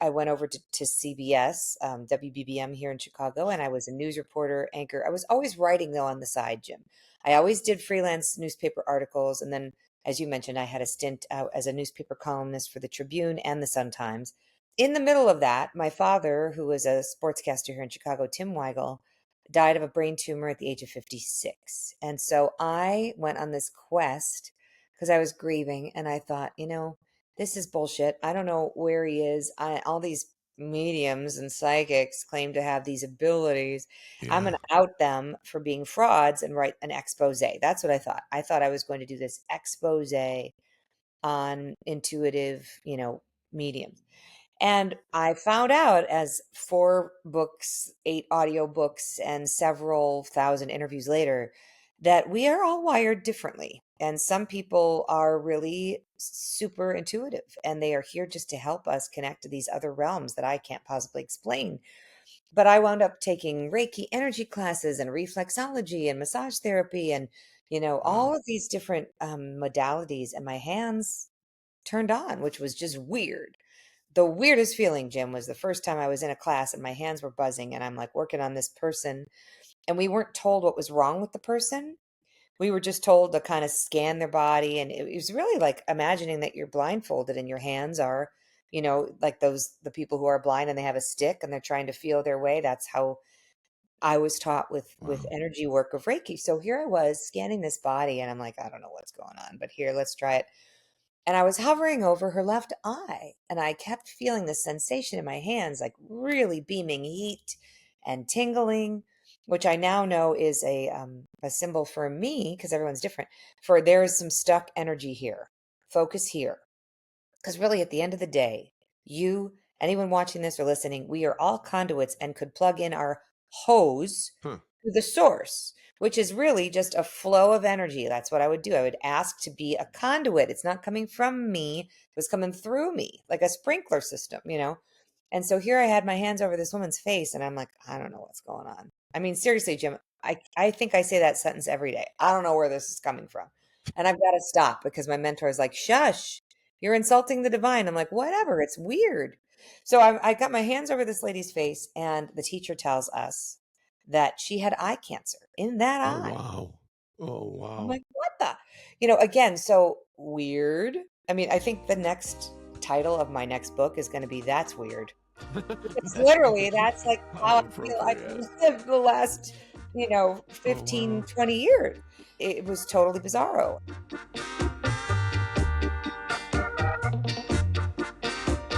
I went over to CBS, WBBM here in Chicago, and I was a news reporter, anchor. I was always writing though on the side, Jim. I always did freelance newspaper articles, and then, as you mentioned, I had a stint out as a newspaper columnist for the Tribune and the Sun-Times. In the middle of that, my father, who was a sportscaster here in Chicago, Tim Weigel, died of a brain tumor at the age of 56. And so I went on this quest because I was grieving, and I thought, this is bullshit. I don't know where he is. All these mediums and psychics claim to have these abilities. I'm Yeah. going to out them for being frauds and write an expose. That's what I thought. I thought I was going to do this expose on intuitive, mediums. And I found out, as 4 books, 8 audiobooks, and several thousand interviews later, that we are all wired differently. And some people are really super intuitive, and they are here just to help us connect to these other realms that I can't possibly explain. But I wound up taking Reiki energy classes and reflexology and massage therapy and, Wow. all of these different modalities, and my hands turned on, which was just weird. The weirdest feeling, Jim, was the first time I was in a class and my hands were buzzing and I'm like working on this person, and we weren't told what was wrong with the person. We were just told to kind of scan their body, and it was really like imagining that you're blindfolded and your hands are, like the people who are blind and they have a stick and they're trying to feel their way. That's how I was taught with Wow. energy work of Reiki. So here I was scanning this body and I'm like, I don't know what's going on, but here, let's try it. And I was hovering over her left eye, and I kept feeling this sensation in my hands, like really beaming heat and tingling, which I now know is a symbol for me, because everyone's different, for there is some stuck energy here. Focus here. Because really, at the end of the day, you, anyone watching this or listening, we are all conduits and could plug in our hose Huh. to the source, which is really just a flow of energy. That's what I would do. I would ask to be a conduit. It's not coming from me, it was coming through me, like a sprinkler system. And so here I had my hands over this woman's face, and I'm like, I don't know what's going on. I mean, seriously, Jim, I think I say that sentence every day. I don't know where this is coming from. And I've got to stop because my mentor is like, shush, you're insulting the divine. I'm like, whatever, it's weird. So I got my hands over this lady's face, and the teacher tells us that she had eye cancer in that Oh, eye. wow. Oh, I'm wow. like, what the? Again, so weird. I mean, I think the next title of my next book is going to be That's Weird. It's literally, that's like how How I feel I've appropriate. lived the last, Oh, 15, wow. 20 years. It was totally bizarro.